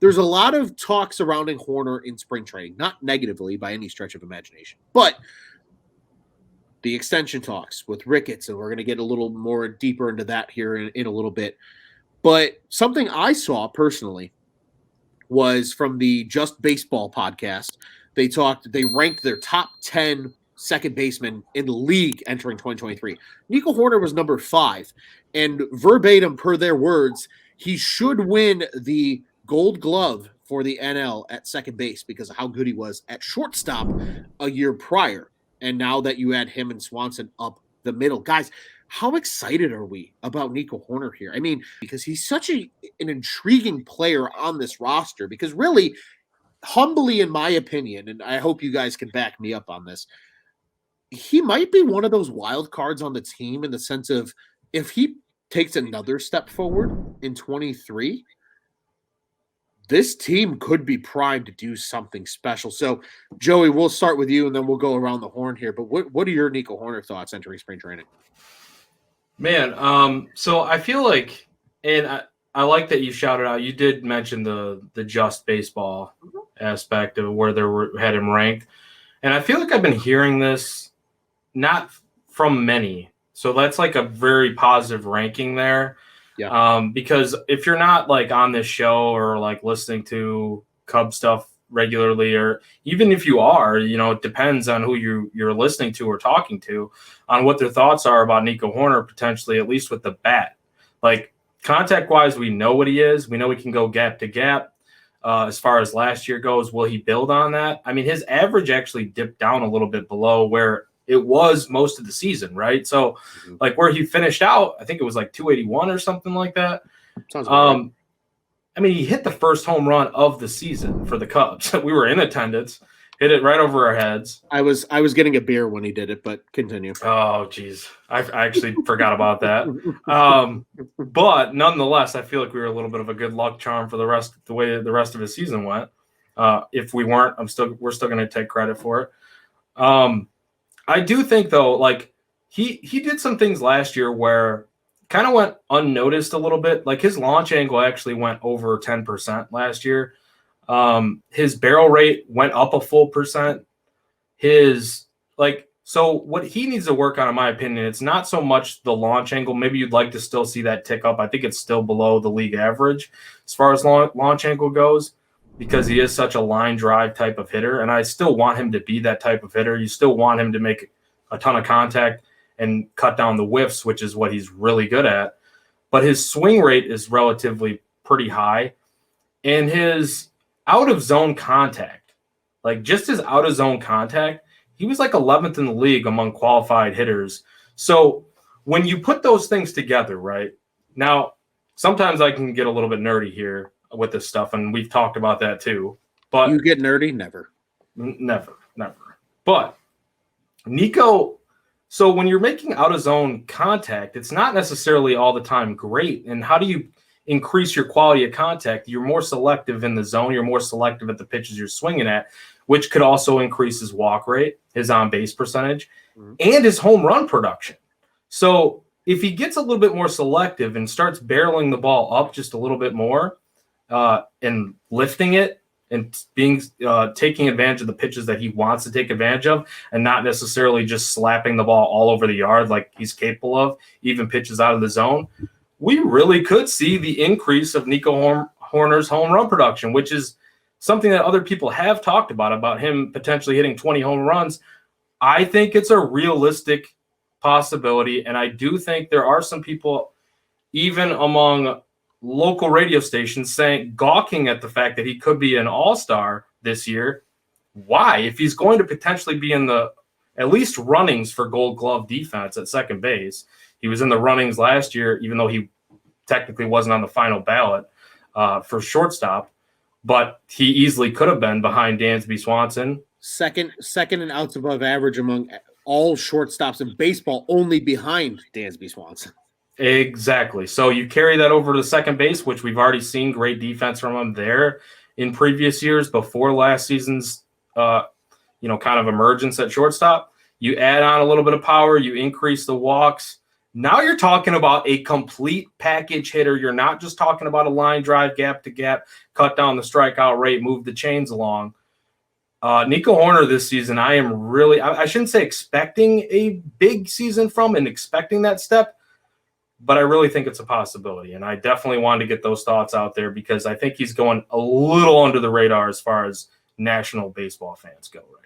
there's a lot of talk surrounding Hoerner in spring training, not negatively by any stretch of imagination, but the extension talks with Ricketts, and we're going to get a little more deeper into that here in a little bit. But something I saw personally was from the Just Baseball podcast. They ranked their top 10 second basemen in the league entering 2023. Nico Hoerner was number 5, and verbatim per their words, he should win the Gold Glove for the NL at second base because of how good he was at shortstop a year prior. And now that you add him and Swanson up the middle, guys, how excited are we about Nico Hoerner here? I mean, because he's such an intriguing player on this roster, because really, humbly, in my opinion, and I hope you guys can back me up on this, he might be one of those wild cards on the team in the sense of if he takes another step forward in 23, this team could be primed to do something special. So, Joey, we'll start with you, and then we'll go around the horn here. But what are your Nico Hoerner thoughts entering spring training? Man, so I feel like, and I like that you shouted out. You did mention the Just Baseball aspect of where had him ranked, and I feel like I've been hearing this not from many. So that's like a very positive ranking there. Yeah. Because if you're not like on this show or like listening to Cub stuff regularly, or even if you are, it depends on who you're listening to or talking to on what their thoughts are about Nico Hoerner, potentially, at least with the bat. Like contact wise, we know what he is. We know he can go gap to gap. As far as last year goes, will he build on that? I mean, his average actually dipped down a little bit below where it was most of the season, right? So, like where he finished out, I think it was like 281 or something like that. Sounds right. I mean, he hit the first home run of the season for the Cubs. We were in attendance, hit it right over our heads. I was getting a beer when he did it, but continue. Oh, geez. I actually forgot about that. But nonetheless, I feel like we were a little bit of a good luck charm for the way the rest of his season went. If we weren't, we're still going to take credit for it. I do think, though, like he did some things last year where kind of went unnoticed a little bit. Like his launch angle actually went over 10% last year. His barrel rate went up a full percent. So what he needs to work on, in my opinion, it's not so much the launch angle. Maybe you'd like to still see that tick up. I think it's still below the league average as far as launch angle goes, because he is such a line drive type of hitter. And I still want him to be that type of hitter. You still want him to make a ton of contact and cut down the whiffs, which is what he's really good at. But his swing rate is relatively pretty high. And his out-of-zone contact, like just his out-of-zone contact, he was like 11th in the league among qualified hitters. So when you put those things together, right? Now, sometimes I can get a little bit nerdy here with this stuff, and we've talked about that too. But you get nerdy? Never. Never. But Nico, so when you're making out-of-zone contact, it's not necessarily all the time great. And how do you increase your quality of contact? You're more selective in the zone. You're more selective at the pitches you're swinging at, which could also increase his walk rate, his on-base percentage, and his home run production. So if he gets a little bit more selective and starts barreling the ball up just a little bit more and lifting it and taking advantage of the pitches that he wants to take advantage of, and not necessarily just slapping the ball all over the yard like he's capable of, even pitches out of the zone, we really could see the increase of Nico Hoerner's home run production, which is something that other people have talked about him potentially hitting 20 home runs. I think it's a realistic possibility, and I do think there are some people, even among local radio stations, gawking at the fact that he could be an all-star this year. Why? If he's going to potentially be in the at least runnings for Gold Glove defense at second base. He was in the runnings last year, even though he technically wasn't on the final ballot for shortstop. But he easily could have been behind Dansby Swanson. Second and outs above average among all shortstops in baseball, only behind Dansby Swanson. Exactly. So you carry that over to second base, which we've already seen great defense from him there in previous years before last season's, kind of emergence at shortstop. You add on a little bit of power, you increase the walks, Now you're talking about a complete package hitter. You're not just talking about a line drive, gap to gap, cut down the strikeout rate, move the chains along. Nico Hoerner this season, I am really, I shouldn't say expecting a big season from and expecting that step, but I really think it's a possibility. And I definitely wanted to get those thoughts out there because I think he's going a little under the radar as far as national baseball fans go right now.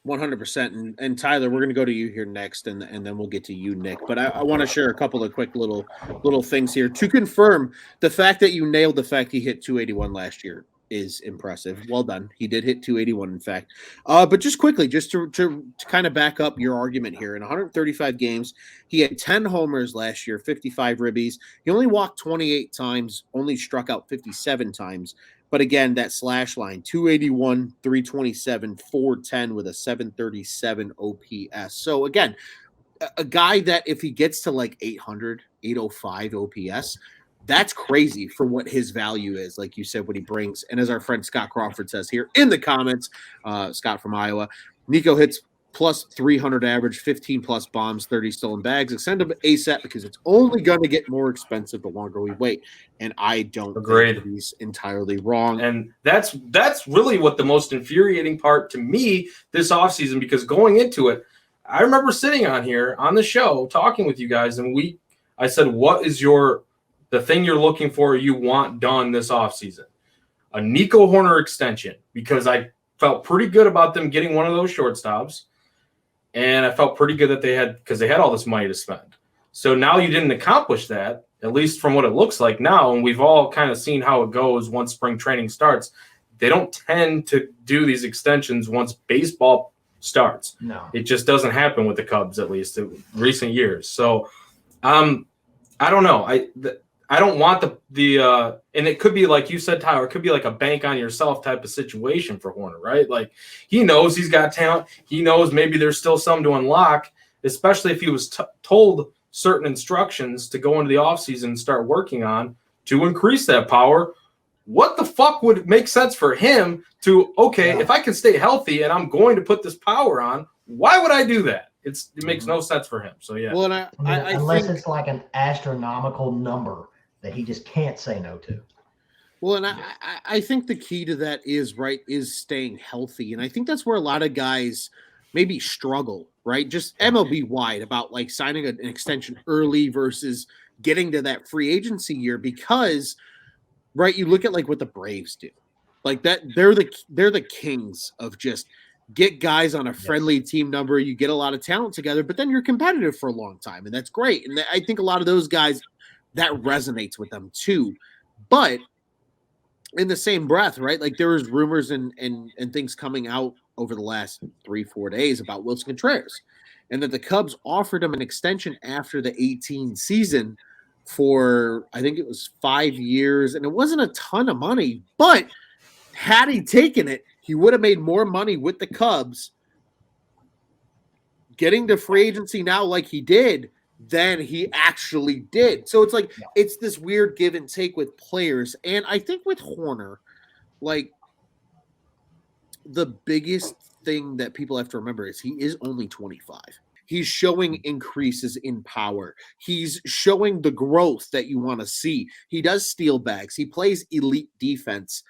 100%. And Tyler, we're going to go to you here next, and then we'll get to you, Nick. But I want to share a couple of quick little things here to confirm the fact that you nailed the fact he hit 281 last year is impressive. Well done. He did hit 281, in fact. But just quickly, just to kind of back up your argument here, in 135 games, he had 10 homers last year, 55 ribbies. He only walked 28 times, only struck out 57 times. But again, that slash line, 281, 327, 410 with a 737 OPS. So again, a guy that if he gets to like 800, 805 OPS, that's crazy for what his value is, like you said, what he brings. And as our friend Scott Crawford says here in the comments, Scott from Iowa, Nico hits plus 300 average, 15 plus bombs, 30 stolen bags. Extend him ASAP because it's only going to get more expensive the longer we wait. And I don't think he's entirely wrong. And that's really what the most infuriating part to me this offseason, because going into it, I remember sitting on here on the show talking with you guys, and I said, what is the thing you're looking for, you want done this offseason? A Nico Hoerner extension, because I felt pretty good about them getting one of those shortstops. And I felt pretty good that they had all this money to spend. So now you didn't accomplish that, at least from what it looks like now. And we've all kind of seen how it goes once spring training starts. They don't tend to do these extensions once baseball starts. No, it just doesn't happen with the Cubs, at least in recent years. So I don't know. I don't want the and it could be like you said, Tyler, it could be like a bank on yourself type of situation for Hoerner, right? Like he knows he's got talent. He knows maybe there's still some to unlock, especially if he was told certain instructions to go into the offseason and start working on to increase that power. What the fuck would make sense for him to, if I can stay healthy and I'm going to put this power on, why would I do that? It makes no sense for him. So, yeah. Well, and I unless think, it's like an astronomical number that he just can't say no to. Well, and I think the key to that is staying healthy. And I think that's where a lot of guys maybe struggle, right? Just MLB wide about like signing an extension early versus getting to that free agency year because, right, you look at like what the Braves do. Like that, they're the kings of just get guys on a friendly team number. You get a lot of talent together, but then you're competitive for a long time, and that's great. And I think a lot of those guys, that resonates with them too. But in the same breath, right? Like there was rumors and things coming out over the last 3-4 days about Wilson Contreras, and that the Cubs offered him an extension after the 2018 season for, I think it was 5 years, and it wasn't a ton of money, but had he taken it, he would have made more money with the Cubs getting to free agency now like he did than he actually did. So it's like, it's this weird give and take with players. And I think with Hoerner, like the biggest thing that people have to remember is he is only 25. He's showing increases in power. He's showing the growth that you want to see. He does steal bags. He plays elite defense.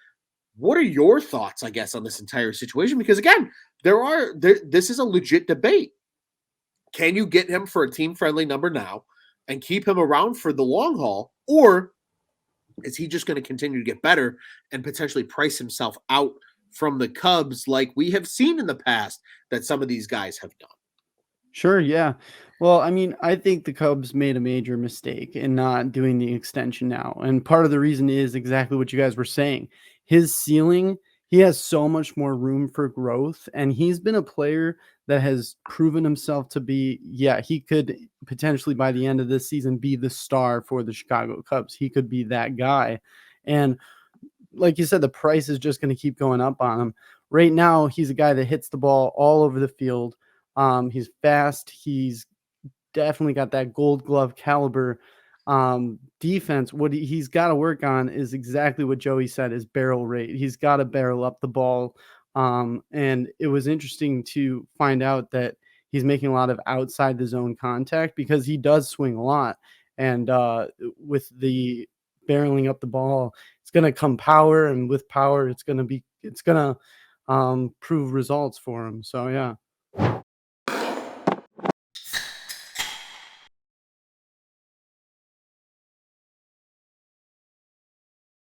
What are your thoughts, I guess, on this entire situation? Because again, this is a legit debate. Can you get him for a team-friendly number now and keep him around for the long haul? Or is he just going to continue to get better and potentially price himself out from the Cubs like we have seen in the past that some of these guys have done? Sure, yeah. Well, I mean, I think the Cubs made a major mistake in not doing the extension now. And part of the reason is exactly what you guys were saying. His ceiling, he has so much more room for growth. And he's been a player that has proven himself to be, he could potentially by the end of this season be the star for the Chicago Cubs. He could be that guy. And like you said, the price is just going to keep going up on him. Right now, he's a guy that hits the ball all over the field. He's fast. He's definitely got that Gold Glove caliber defense. What he's got to work on is exactly what Joey said, is barrel rate. He's got to barrel up the ball. And it was interesting to find out that he's making a lot of outside the zone contact because he does swing a lot. And with the barreling up the ball, it's going to come power, and with power, it's going to prove results for him. So yeah.